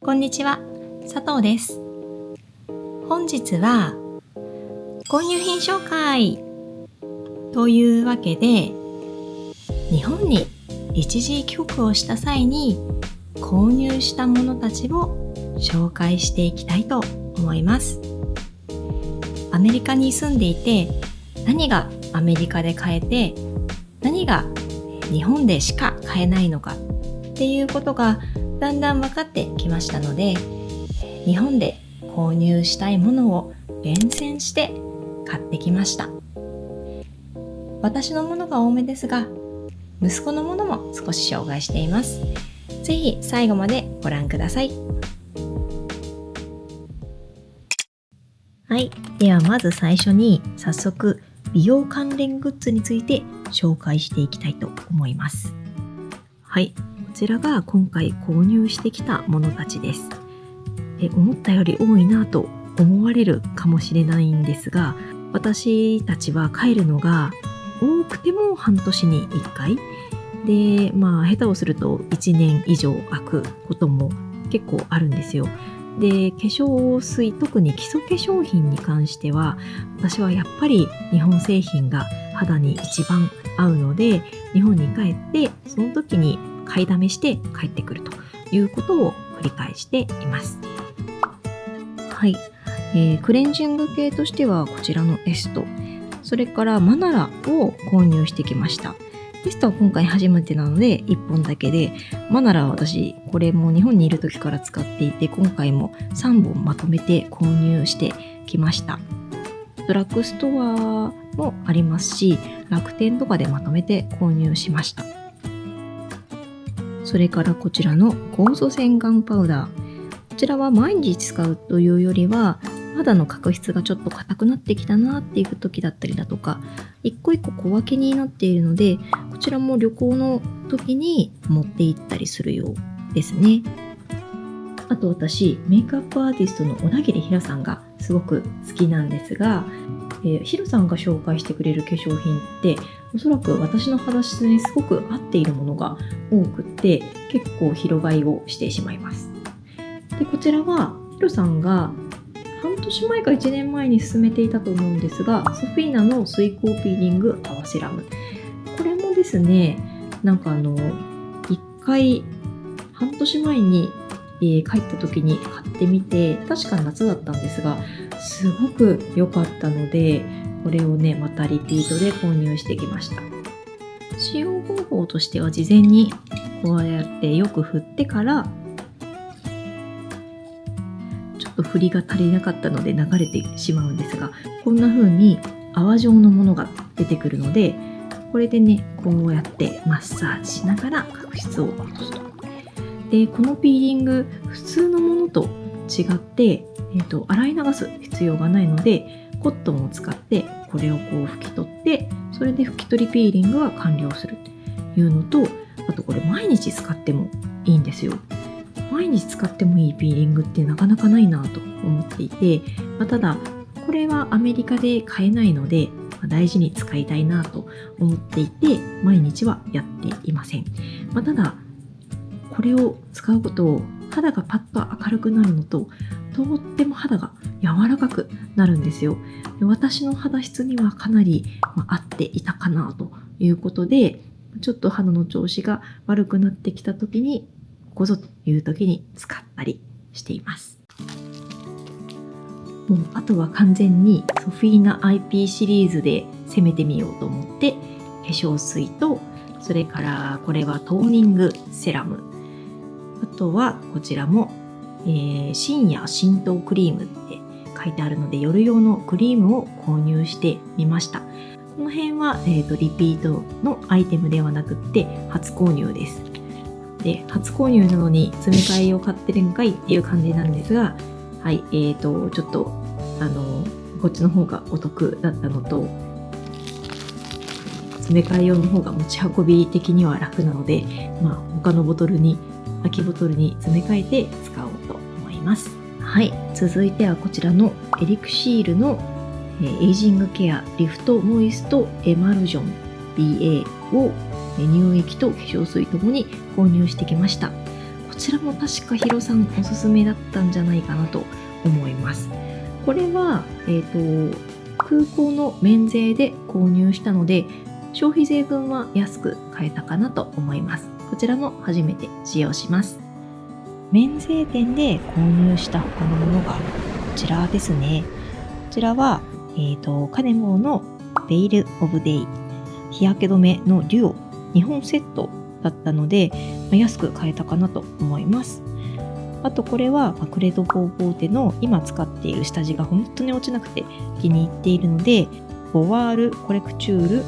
こんにちは、佐藤です。本日は購入品紹介というわけで、日本に一時帰国をした際に購入したものたちを紹介していきたいと思います。アメリカに住んでいて、何がアメリカで買えて、何が日本でしか買えないのかっていうことがだんだん分かってきましたので、日本で購入したいものを厳選して買ってきました。私のものが多めですが、息子のものも少し紹介しています。ぜひ最後までご覧ください。はい、ではまず最初に早速美容関連グッズについて紹介していきたいと思います。はい、こちらが今回購入してきたものたちです。思ったより多いなと思われるかもしれないんですが、私たちは帰るのが多くても半年に1回で、下手をすると1年以上空くことも結構あるんですよ。で、化粧水、特に基礎化粧品に関しては、私はやっぱり日本製品が肌に一番合うので、日本に帰ってその時に買いだめして帰ってくるということを繰り返しています。はい、クレンジング系としてはこちらのエスト、それからマナラを購入してきました。エストは今回初めてなので1本だけで、マナラは私これも日本にいる時から使っていて、今回も3本まとめて購入してきました。ドラッグストアもありますし、楽天とかでまとめて購入しました。それからこちらの酵素洗顔パウダー、こちらは毎日使うというよりは、肌の角質がちょっと硬くなってきたなっていう時だったりだとか、一個一個小分けになっているので、こちらも旅行の時に持って行ったりするようですね。あと私、メイクアップアーティストの小田切ひらさんがすごく好きなんですが、ひらさんが紹介してくれる化粧品っておそらく私の肌質にすごく合っているものが多くって、結構広がりをしてしまいます。で、こちらはひろさんが半年前か1年前に勧めていたと思うんですが、ソフィーナの水光ピーリング泡セラム、これもですね、一回半年前に、帰った時に買ってみて、確か夏だったんですがすごく良かったので、これをねまたリピートで購入してきました。使用方法としては、事前にこうやってよく振ってから、ちょっと振りが足りなかったので流れてしまうんですが、こんな風に泡状のものが出てくるので、これでねこうやってマッサージしながら角質を落とすと。で、このピーリング普通のものと違って、洗い流す必要がないので、コットンを使ってこれをこう拭き取って、それで拭き取りピーリングが完了するというのと、あとこれ毎日使ってもいいんですよ。毎日使ってもいいピーリングってなかなかないなと思っていて、ただこれはアメリカで買えないので、大事に使いたいなと思っていて、毎日はやっていません。ただこれを使うことを肌がパッと明るくなるのと、とっても肌が柔らかくなるんですよ。私の肌質にはかなり合っていたかなということで、ちょっと肌の調子が悪くなってきた時にここぞという時に使ったりしています。もうあとは完全にソフィーナ IP シリーズで攻めてみようと思って、化粧水と、それからこれはトーニングセラム、あとはこちらも、深夜浸透クリームって書いてあるので、夜用のクリームを購入してみました。この辺は、リピートのアイテムではなくって初購入です。で、初購入なのに詰め替えを買ってるんかいっていう感じなんですが、はい、ちょっとこっちの方がお得だったのと、詰め替え用の方が持ち運び的には楽なので、他のボトルに、空きボトルに詰め替えて使おうと思います。はい、続いてはこちらのエリクシールのエイジングケアリフトモイストエマルジョン BA を乳液と化粧水ともに購入してきました。ここちらも確かヒロさんおすすめだったんじゃないかなと思います。これは、空港の免税で購入したので消費税分は安く買えたかなと思います。こちらも初めて使用します。免税店で購入した他のものがこちらですね。こちらは、カネボウのベイルオブデイ日焼け止めのデュオ2本セットだったので、安く買えたかなと思います。あとこれはクレドボーボーテの今使っている下地が本当に落ちなくて気に入っているので、ボワールコレクチュール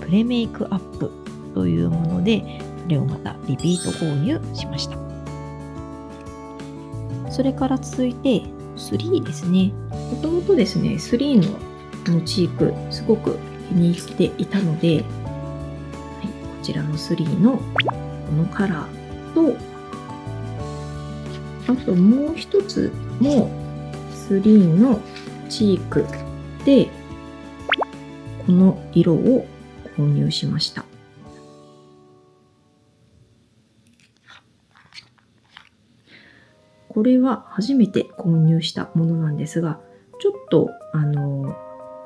プレメイクアップというもので、これをまたリピート購入しました。それから続いて3ですね。もともとですね、3のチークすごく気に入っていたので、こちらの3のこのカラーと、あともう一つも3のチークでこの色を購入しました。これは初めて購入したものなんですが、ちょっと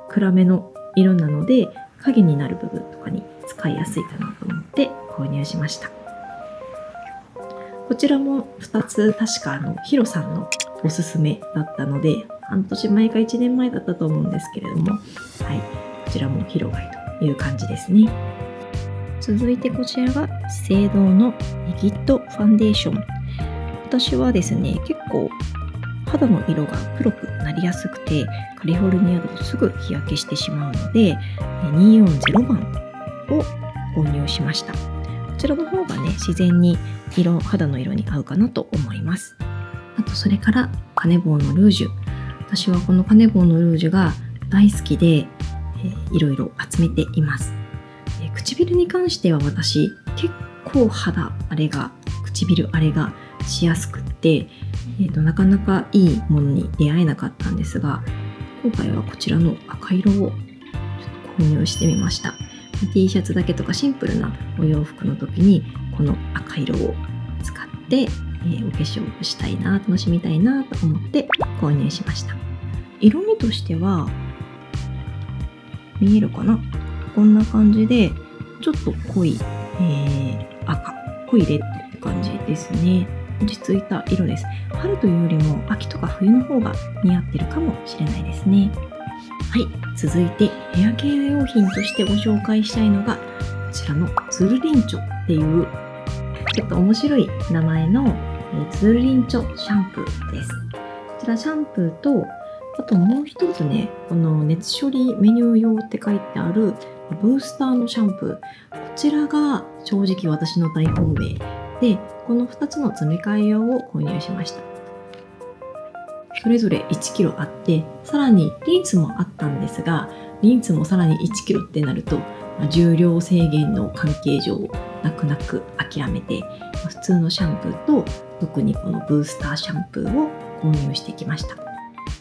暗めの色なので影になる部分とかに使いやすいかなと思って購入しました。こちらも2つ確かヒロさんのおすすめだったので、半年前か1年前だったと思うんですけれども、こちらもヒロ買いという感じですね。続いてこちらが資生堂のリキッドファンデーション。私はですね、結構肌の色が黒くなりやすくて、カリフォルニアだとすぐ日焼けしてしまうので、240番を購入しました。こちらの方がね、自然に肌の色に合うかなと思います。あとそれからカネボウのルージュ。私はこのカネボウのルージュが大好きで、いろいろ集めています。唇に関しては私結構唇荒れがしやすくって、なかなかいいものに出会えなかったんですが、今回はこちらの赤色をちょっと購入してみました。T シャツだけとかシンプルなお洋服の時にこの赤色を使って、お化粧をしたいな、楽しみたいなと思って購入しました。色味としては見えるかな、こんな感じでちょっと濃い、赤、濃いレッドって感じですね。落ち着いた色です。春というよりも秋とか冬の方が似合ってるかもしれないですね。はい、続いてヘアケア用品としてご紹介したいのがこちらのツルリンチョっていうちょっと面白い名前のツルリンチョシャンプーです。こちらシャンプーと、あともう一つね、この熱処理メニュー用って書いてあるブースターのシャンプー、こちらが正直私の大本命で、この2つの詰め替え用を購入しました。それぞれ 1kg あって、さらにリンスもあったんですが、リンスもさらに 1kg ってなると、重量制限の関係上泣く泣く諦めて、普通のシャンプーと特にこのブースターシャンプーを購入してきました。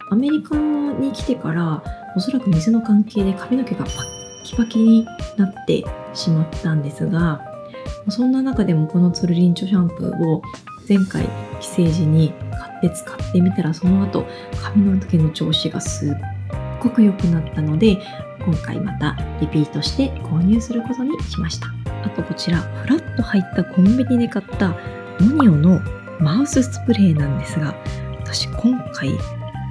アメリカに来てからおそらく水の関係で髪の毛がパッキパキになってしまったんですが、そんな中でもこのツルリンチョシャンプーを前回帰省時に買って使ってみたら、その後髪の毛の調子がすっごく良くなったので、今回またリピートして購入することにしました。あとこちらフラッと入ったコンビニで買ったモニオのマウススプレーなんですが、私今回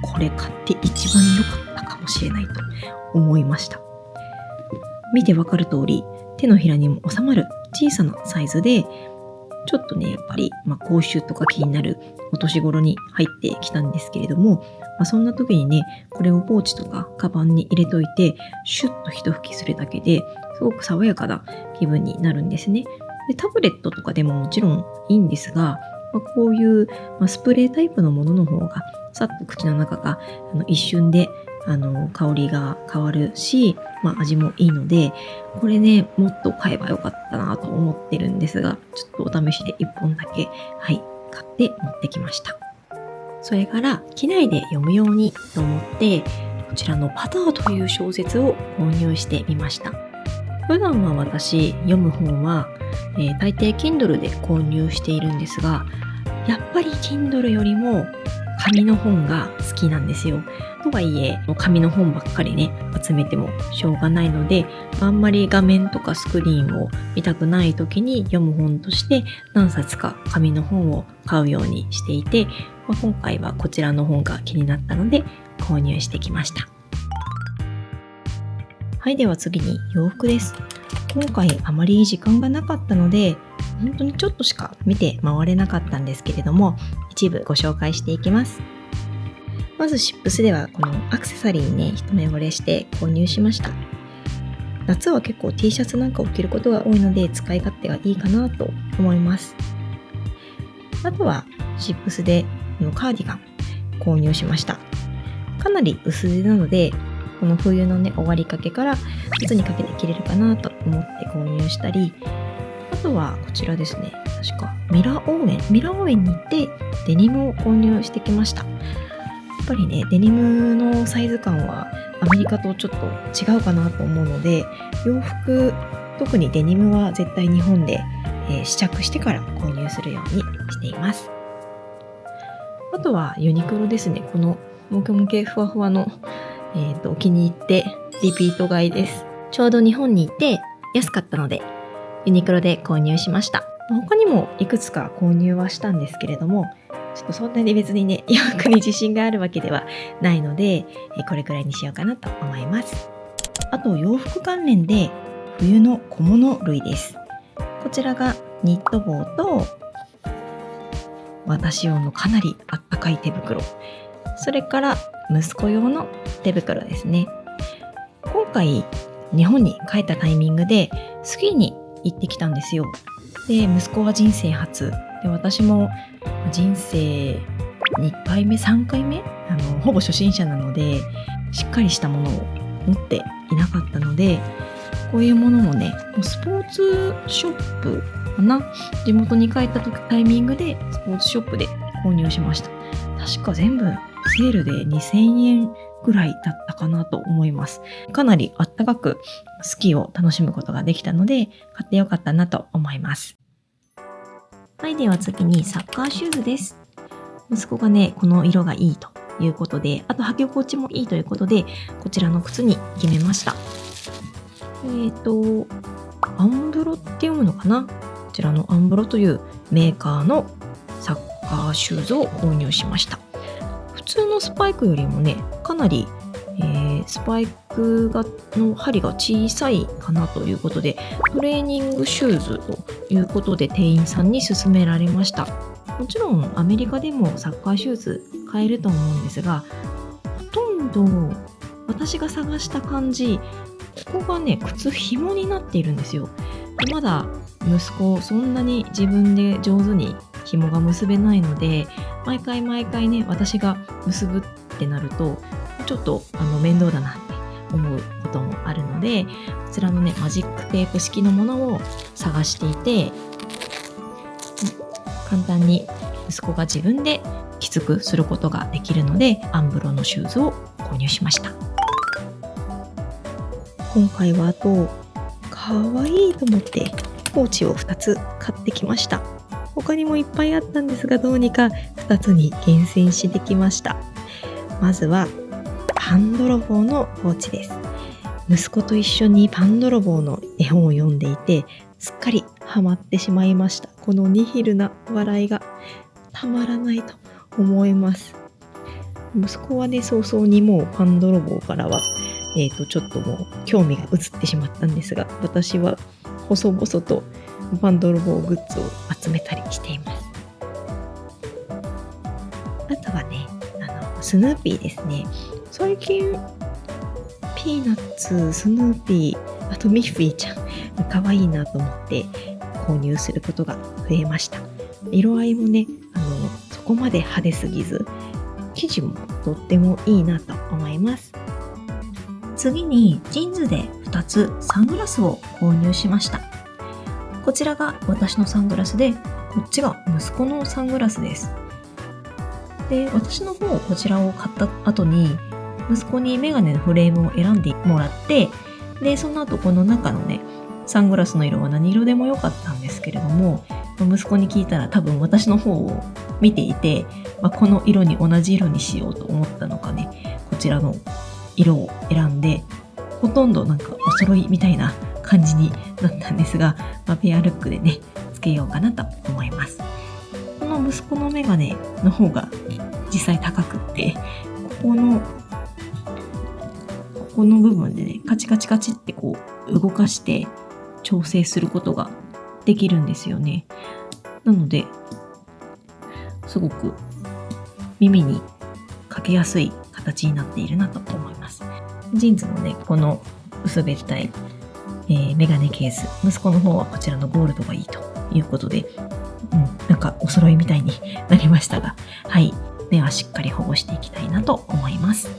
これ買って一番良かったかもしれないと思いました。見てわかる通り手のひらにも収まる小さなサイズで、ちょっとねやっぱり口臭とか気になるお年頃に入ってきたんですけれども、そんな時にねこれをポーチとかカバンに入れといてシュッと一吹きするだけですごく爽やかな気分になるんですね。でタブレットとかでももちろんいいんですが、こういう、スプレータイプのものの方がさっと口の中が一瞬で香りが変わるし、味もいいので、これねもっと買えばよかったなと思ってるんですが、ちょっとお試しで1本だけ買って持ってきました。それから機内で読むようにと思ってこちらのパターという小説を購入してみました。普段は私読む本は、大抵 Kindle で購入しているんですが、やっぱり Kindle よりも紙の本が好きなんですよ。とはいえ紙の本ばっかりね集めてもしょうがないので、あんまり画面とかスクリーンを見たくない時に読む本として何冊か紙の本を買うようにしていて、今回はこちらの本が気になったので購入してきました。はい、では次に洋服です。今回あまり時間がなかったので本当にちょっとしか見て回れなかったんですけれども、一部ご紹介していきます。まずシップスではこのアクセサリーにね一目惚れして購入しました。夏は結構 T シャツなんかを着ることが多いので使い勝手がいいかなと思います。あとはシップスでこのカーディガン購入しました。かなり薄手なのでこの冬のね終わりかけから夏にかけて着れるかなと思って購入したり、あとはこちらですね、確かミラーオーエンに行ってデニムを購入してきました。やっぱりねデニムのサイズ感はアメリカとちょっと違うかなと思うので、洋服特にデニムは絶対日本で、試着してから購入するようにしています。あとはユニクロですね。このモケモケふわふわの、お気に入ってリピート買いです。ちょうど日本に行って安かったのでユニクロで購入しました。他にもいくつか購入はしたんですけれども、ちょっとそんなに別にね洋服に自信があるわけではないので、これくらいにしようかなと思います。あと洋服関連で冬の小物類です。こちらがニット帽と私用のかなりあったかい手袋、それから息子用の手袋ですね。今回日本に帰ったタイミングでスキーに行ってきたんですよ。で息子は人生初で、私も人生2回目3回目ほぼ初心者なのでしっかりしたものを持っていなかったので、こういうものもねスポーツショップかな、地元に帰ったタイミングでスポーツショップで購入しました。確か全部セールで2000円ぐらいだったかなと思います。かなりあったかくスキーを楽しむことができたので買ってよかったなと思います。はい、では次にサッカーシューズです。息子がねこの色がいいということで、あと履き心地もいいということでこちらの靴に決めました。アンブロって読むのかな、こちらのアンブロというメーカーのサッカーシューズを購入しました。普通のスパイクよりもねかなり、スパイクの針が小さいかなということで、トレーニングシューズということで店員さんに勧められました。もちろんアメリカでもサッカーシューズ買えると思うんですが、ほとんど私が探した感じここがね靴紐になっているんですよ。でまだ息子そんなに自分で上手に紐が結べないので、毎回ね私が結ぶってなるとちょっと面倒だなって思うこともあるので、こちらのねマジックテープ式のものを探していて、簡単に息子が自分できつくすることができるのでアンブロのシューズを購入しました。今回はあとかわいいと思ってポーチを2つ買ってきました。他にもいっぱいあったんですが、どうにか2つに厳選してきました。まずはパン泥棒のポーチです。息子と一緒にパン泥棒の絵本を読んでいてすっかりハマってしまいました。このニヒルな笑いがたまらないと思います。息子はね早々にもうパン泥棒からはちょっともう興味が移ってしまったんですが、私は細々とパン泥棒グッズを集めたりしています。あとはねスヌーピーですね。最近ピーナッツ、スヌーピー、あとミッフィーちゃん可愛いなと思って購入することが増えました。色合いもねそこまで派手すぎず、生地もとってもいいなと思います。次にジーンズで2つサングラスを購入しました。こちらが私のサングラスで、こっちが息子のサングラスです。で、私の方こちらを買った後に息子にメガネのフレームを選んでもらって、でその後この中のねサングラスの色は何色でもよかったんですけれども、息子に聞いたら多分私の方を見ていて、この色に同じ色にしようと思ったのかね、こちらの色を選んで、ほとんどなんかお揃いみたいな感じになったんですが、ペアルックでねつけようかなと思います。この息子のメガネの方が実際高くって、ここの部分でねカチカチカチってこう動かして調整することができるんですよね。なのですごく耳にかけやすい形になっているなと思います。ジーンズのねこの薄べったい、メガネケース、息子の方はこちらのゴールドがいいということで、なんかお揃いみたいになりましたが、はい、目はしっかり保護していきたいなと思います。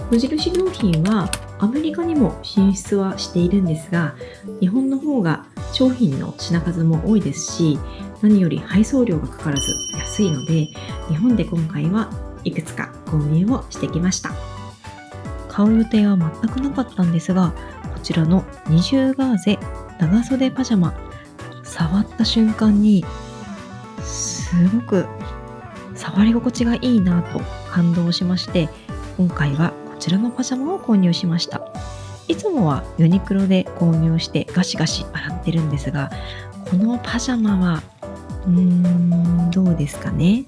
無印良品はアメリカにも進出はしているんですが、日本の方が商品の品数も多いですし、何より配送料がかからず安いので、日本で今回はいくつか購入をしてきました。買う予定は全くなかったんですが、こちらの二重ガーゼ長袖パジャマ、触った瞬間にすごく触り心地がいいなと感動しまして、今回はこちらのパジャマを購入しました。いつもはユニクロで購入してガシガシ洗ってるんですが、このパジャマはどうですかね。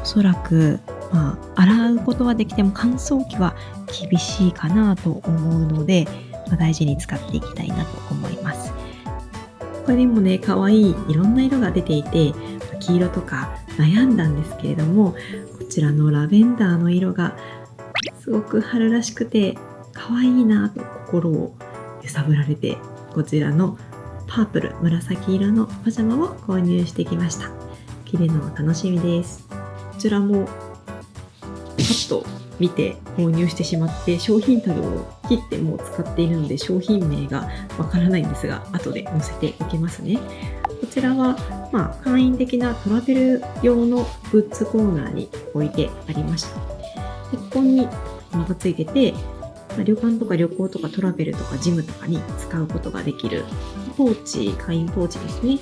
おそらく洗うことはできても乾燥機は厳しいかなと思うので、大事に使っていきたいなと思います。他にもね可愛いいろんな色が出ていて、黄色とか悩んだんですけれども、こちらのラベンダーの色がすごく春らしくて可愛いなと心を揺さぶられて、こちらのパープル紫色のパジャマを購入してきました。着るのも楽しみです。こちらもパッと見て購入してしまって、商品タグを切ってもう使っているので商品名がわからないんですが、後で載せておきますね。こちらは簡易的なトラベル用のグッズコーナーに置いてありました。でここに紐がついてて、旅館とか旅行とかトラベルとかジムとかに使うことができるポーチ、簡易ポーチですね。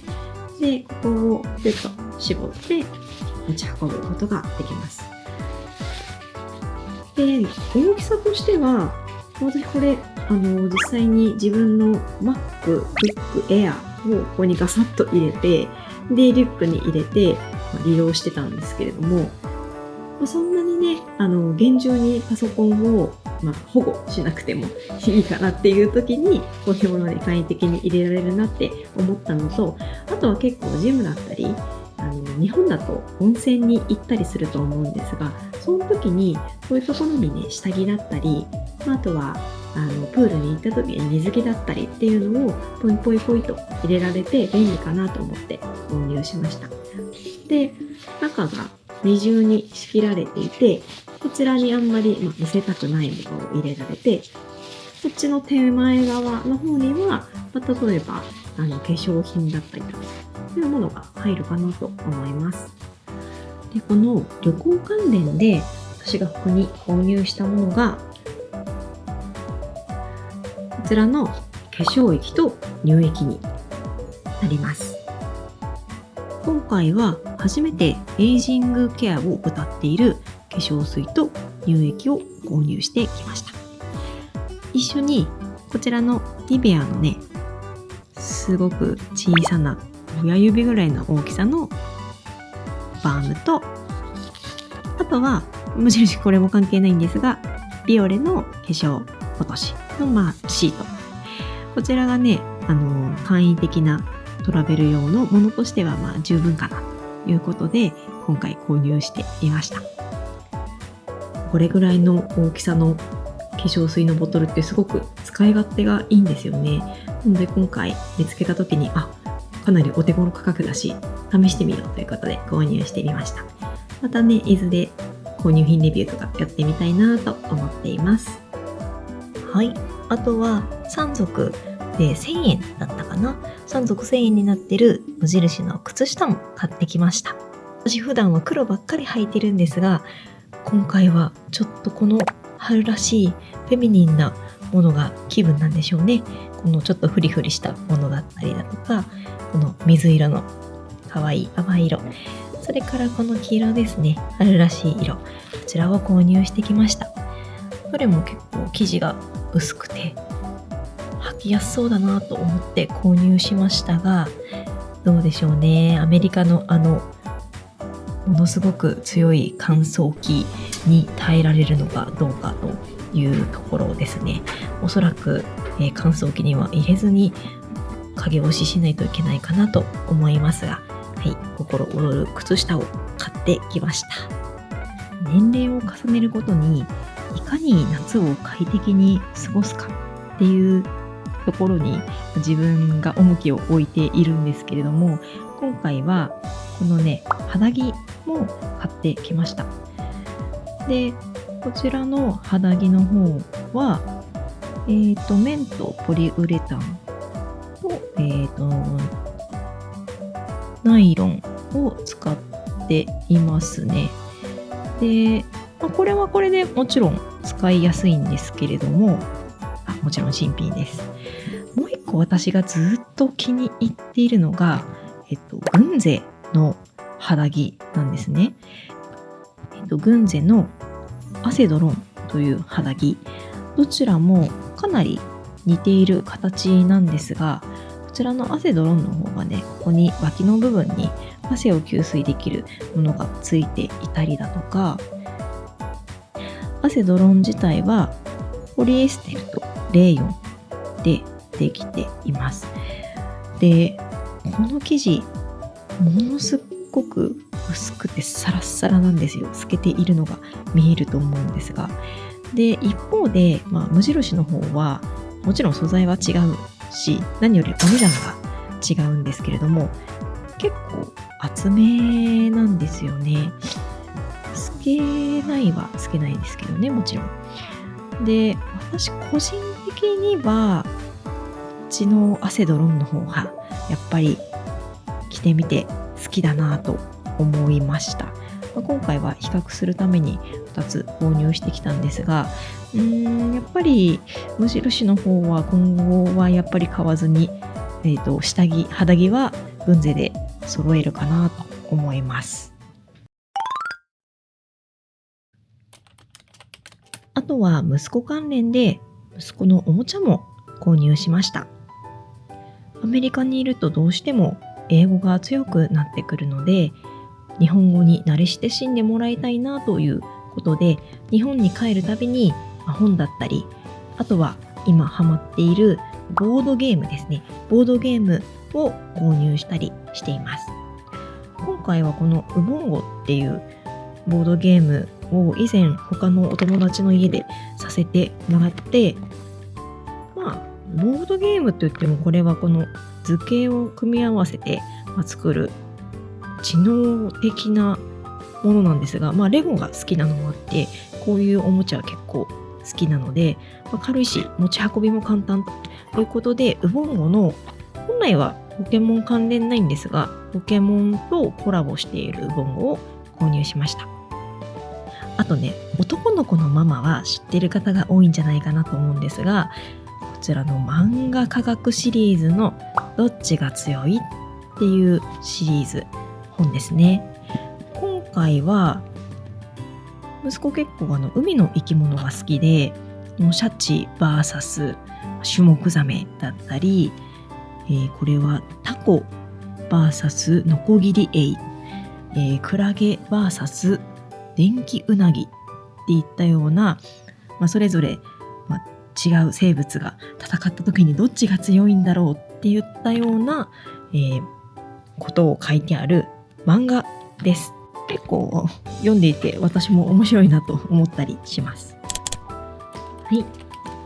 でここをギュッと絞って持ち運ぶことができます。で大きさとしては、私これ実際に自分の MacBook Air をここにガサッと入れて、でリュックに入れて利用してたんですけれども、そんなにね厳重にパソコンを保護しなくてもいいかなっていう時に、こういうものに簡易的に入れられるなって思ったのと、あとは結構ジムだったり日本だと温泉に行ったりすると思うんですが、その時にこういうところにね下着だったり、あとはプールに行った時に水着だったりっていうのをポイポイポイと入れられて便利かなと思って購入しました。で中が二重に仕切られていて、こちらにあんまり見せたくないものを入れられて、こっちの手前側の方には、例えば化粧品だったりとかそういうものが入るかなと思います。でこの旅行関連で私がここに購入したものが、こちらの化粧液と乳液になります。今回は初めてエイジングケアを謳っている化粧水と乳液を購入してきました。一緒にこちらのニベアのね、すごく小さな親指ぐらいの大きさのバームと、あとは無印これも関係ないんですが、ビオレの化粧落としのシート。こちらがね、簡易的なトラベル用のものとしては十分かなということで今回購入してみました。これぐらいの大きさの化粧水のボトルってすごく使い勝手がいいんですよね。なので今回見つけた時にかなりお手頃価格だし試してみようということで購入してみました。またね、いずれ購入品レビューとかやってみたいなと思っています。はい、あとは3足で1000円だったかな。3足1000円になってる無印の靴下も買ってきました。私普段は黒ばっかり履いてるんですが、今回はちょっとこの春らしいフェミニンなものが気分なんでしょうね。このちょっとフリフリしたものだったりだとか、この水色のかわいい淡い色、それからこの黄色ですね、春らしい色、こちらを購入してきました。どれも結構生地が薄くて履きやすそうだなと思って購入しましたが、どうでしょうね。アメリカのものすごく強い乾燥機に耐えられるのかどうかというところですね。おそらく、乾燥機には入れずに影押ししないといけないかなと思いますが、はい、心躍る靴下を買ってきました。年齢を重ねるごとにいかに夏を快適に過ごすかっていうところに自分が重きを置いているんですけれども、今回はこのね、肌着も買ってきました。で、こちらの肌着の方は、綿とポリウレタンと、ナイロンを使っていますね。で、これはこれでもちろん使いやすいんですけれども、もちろん新品です。もう一個私がずっと気に入っているのが、グンゼの肌着なんですね。グンゼのアセドロンという肌着、どちらもかなり似ている形なんですが、こちらのアセドロンの方がね、ここに脇の部分に汗を吸水できるものがついていたりだとか、アセドロン自体はポリエステルとレーヨンでできています。で、この生地ものすっごく薄くてサラッサラなんですよ。透けているのが見えると思うんですが、で一方で、無印の方はもちろん素材は違うし、何よりお値段が違うんですけれども、結構厚めなんですよね。透けないは透けないですけどね、もちろん。で、私個人的にはこっちのアセドロンの方がやっぱり着てみて好きだなと思いました。今回は比較するために2つ購入してきたんですが、やっぱり無印の方は今後はやっぱり買わずに、下着、肌着はグンゼで揃えるかなと思います。あとは息子関連で息子のおもちゃも購入しました。アメリカにいるとどうしても英語が強くなってくるので、日本語に慣れ親しんでもらいたいなということで、日本に帰るたびに本だったり、あとは今ハマっているボードゲームですね。ボードゲームを購入したりしています。今回はこのウボンゴっていうボードゲームを以前他のお友達の家でさせてもらって、ボードゲームといってもこれはこの図形を組み合わせて作る知能的なものなんですが、レゴが好きなのもあって、こういうおもちゃは結構好きなので、軽いし持ち運びも簡単ということで、ウボンゴの本来はポケモン関連ないんですが、ポケモンとコラボしているウボンゴを購入しました。あとね、男の子のママは知ってる方が多いんじゃないかなと思うんですが、こちらの漫画科学シリーズのどっちが強いっていうシリーズ本ですね。今回は息子結構海の生き物が好きで、シャチ VS シュモクザメだったり、これはタコ VS ノコギリエイ、クラゲ VS 電気ウナギっていったような、それぞれ、違う生物が戦った時にどっちが強いんだろうっていったような、ことを書いてある漫画です。結構読んでいて私も面白いなと思ったりします。はい。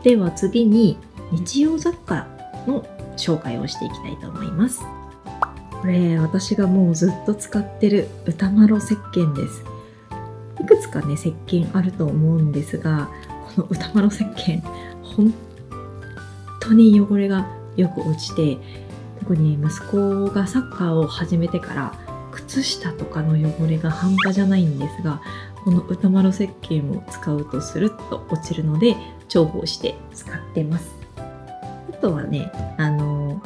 では次に日用雑貨の紹介をしていきたいと思います。これ私がもうずっと使ってる歌麿石鹸です。いくつかね石鹸あると思うんですが、この歌麿石鹸本当に汚れがよく落ちて、特に息子がサッカーを始めてから靴下とかの汚れが半端じゃないんですが、この歌麿石鹸を使うとスルッと落ちるので重宝して使ってます。あとはね、こ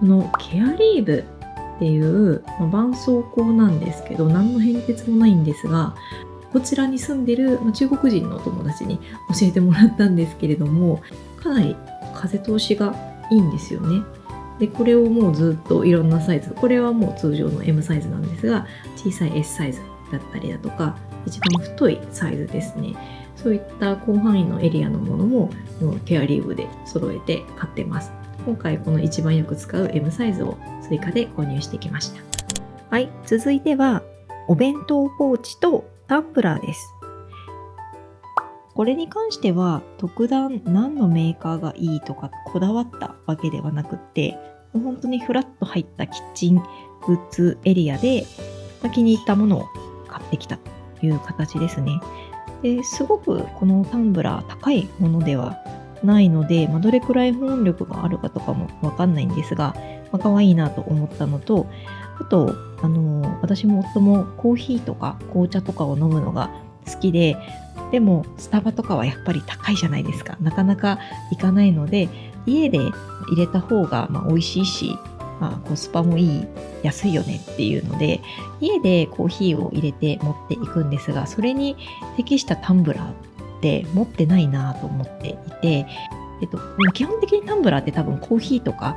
のケアリーブっていう、絆創膏なんですけど、何の変哲もないんですが、こちらに住んでる中国人のお友達に教えてもらったんですけれども、かなり風通しがいいんですよね。でこれをもうずっといろんなサイズ、これはもう通常の M サイズなんですが、小さい S サイズだったりだとか、一番太いサイズですね、そういった広範囲のエリアのものもケアリーブで揃えて買ってます。今回この一番よく使う M サイズを追加で購入してきました。はい、続いてはお弁当ポーチとタンブラーです。これに関しては特段何のメーカーがいいとかこだわったわけではなくって、もう本当にフラッと入ったキッチングッズエリアで気に入ったものを買ってきたという形ですね。ですごくこのタンブラー高いものではないので、どれくらい保温力があるかとかもわかんないんですが、可愛いなと思ったのと、あと私も夫もコーヒーとか紅茶とかを飲むのが好きで、でもスタバとかはやっぱり高いじゃないですか。なかなか行かないので、家で入れた方が美味しいし、コスパもいい、安いよねっていうので、家でコーヒーを入れて持っていくんですが、それに適したタンブラーって持ってないなと思っていて、基本的にタンブラーって多分コーヒーとか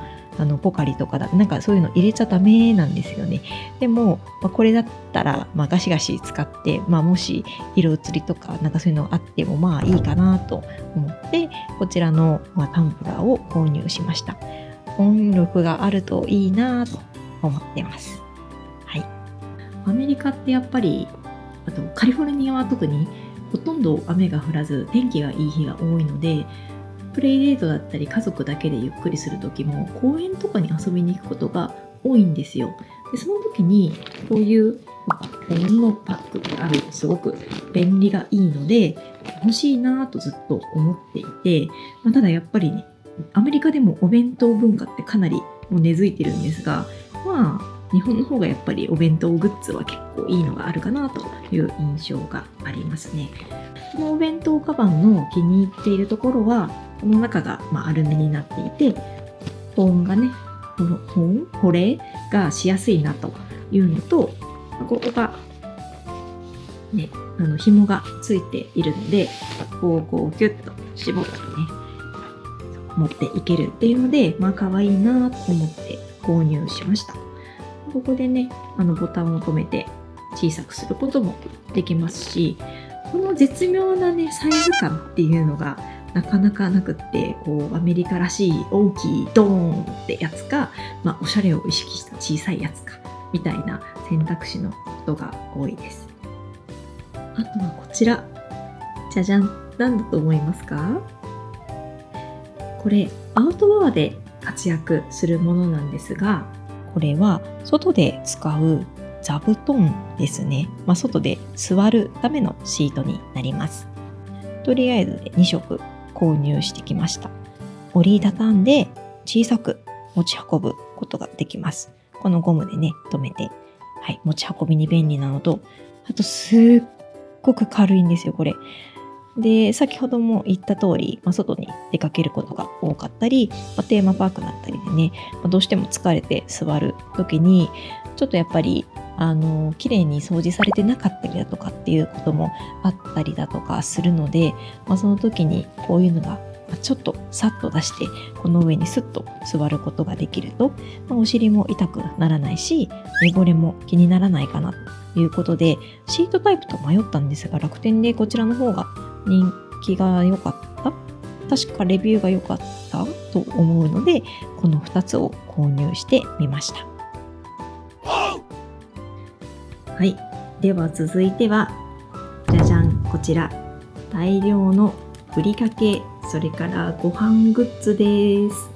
ポカリとかなんかそういうの入れちゃダメなんですよね。でも、これだったら、ガシガシ使って、もし色移りとかなんかそういうのあってもいいかなと思って、こちらの、タンブラーを購入しました。保温力があるといいなと思ってます。はい。アメリカってやっぱり、あとカリフォルニアは特にほとんど雨が降らず天気がいい日が多いので、プレイデートだったり家族だけでゆっくりする時も公園とかに遊びに行くことが多いんですよ。でその時にこういう保温のパックがあるとすごく便利がいいので欲しいなとずっと思っていて、ただやっぱりね、アメリカでもお弁当文化ってかなりもう根付いてるんですが、日本の方がやっぱりお弁当グッズは結構いいのがあるかなという印象がありますね。このお弁当カバンの気に入っているところは、この中がアルミになっていて、保温がね、保冷がしやすいなというのと、ここがね、紐がついているので、こうギュッと絞ってね、持っていけるっていうので、可愛いなと思って購入しました。ここでね、ボタンを止めて小さくすることもできますし、この絶妙なね、サイズ感っていうのがなかなかなくって、アメリカらしい大きいドーンってやつか、おしゃれを意識した小さいやつかみたいな選択肢のことが多いです。あとはこちら、じゃじゃん、何だと思いますか？これアウトドアで活躍するものなんですが、これは外で使う座布団ですね。外で座るためのシートになります。とりあえずで2色購入してきました。折りたたんで小さく持ち運ぶことができます。このゴムでね、留めて、持ち運びに便利なのと、あとすっごく軽いんですよ、これ。で、先ほども言った通り、外に出かけることが多かったり、テーマパークだったりでね、どうしても疲れて座る時に、ちょっとやっぱり綺麗に掃除されてなかったりだとかっていうこともあったりだとかするので、その時にこういうのがちょっとさっと出してこの上にスッと座ることができると、お尻も痛くならないし汚れも気にならないかなということで、シートタイプと迷ったんですが、楽天でこちらの方が人気が良かった、確かレビューが良かったと思うので、この2つを購入してみました。はい、では続いてはじゃじゃん、こちら大量のふりかけ、それからご飯グッズです。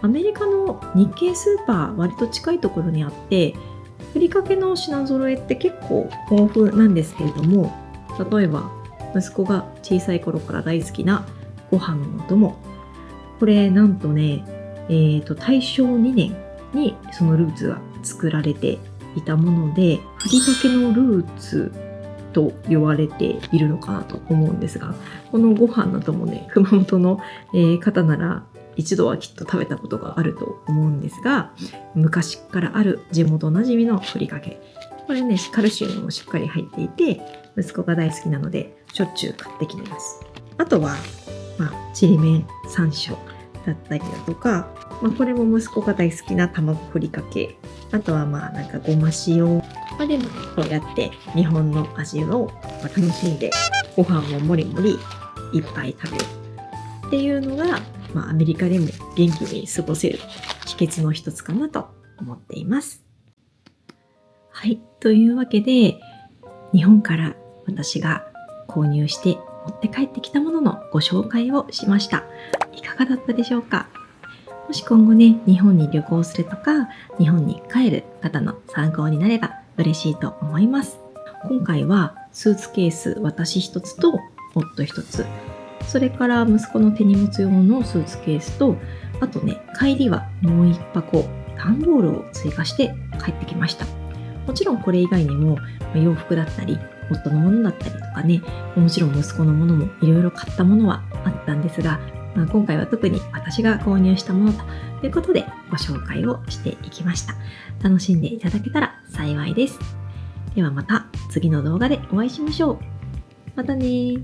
アメリカの日系スーパー割と近いところにあって、ふりかけの品揃えって結構豊富なんですけれども、例えば息子が小さい頃から大好きなご飯の友、これなんとね、大正2年にそのルーツが作られていたもので、ふりかけのルーツと言われているのかなと思うんですが、このご飯の友ね、熊本の方なら一度はきっと食べたことがあると思うんですが、昔からある地元なじみのふりかけ。これね、カルシウムもしっかり入っていて、息子が大好きなのでしょっちゅう買ってきてます。あとは、ちりめん山椒だったりだとか、これも息子が大好きな卵ふりかけ。あとはなんかごま塩。でもこうやって日本の味を楽しんでご飯ももりもりいっぱい食べるっていうのが、アメリカでも元気に過ごせる秘訣の一つかなと思っています。はい、というわけで日本から私が購入して持って帰ってきたもののご紹介をしました。いかがだったでしょうか？もし今後ね、日本に旅行するとか、日本に帰る方の参考になれば嬉しいと思います。今回はスーツケース私一つと夫一つ、それから息子の手荷物用のスーツケースと、あとね、帰りはもう一箱段ボールを追加して帰ってきました。もちろんこれ以外にも洋服だったり、夫のものだったりとかね、もちろん息子のものもいろいろ買ったものはあったんですが、今回は特に私が購入したものということでご紹介をしていきました。楽しんでいただけたら幸いです。ではまた次の動画でお会いしましょう。またね。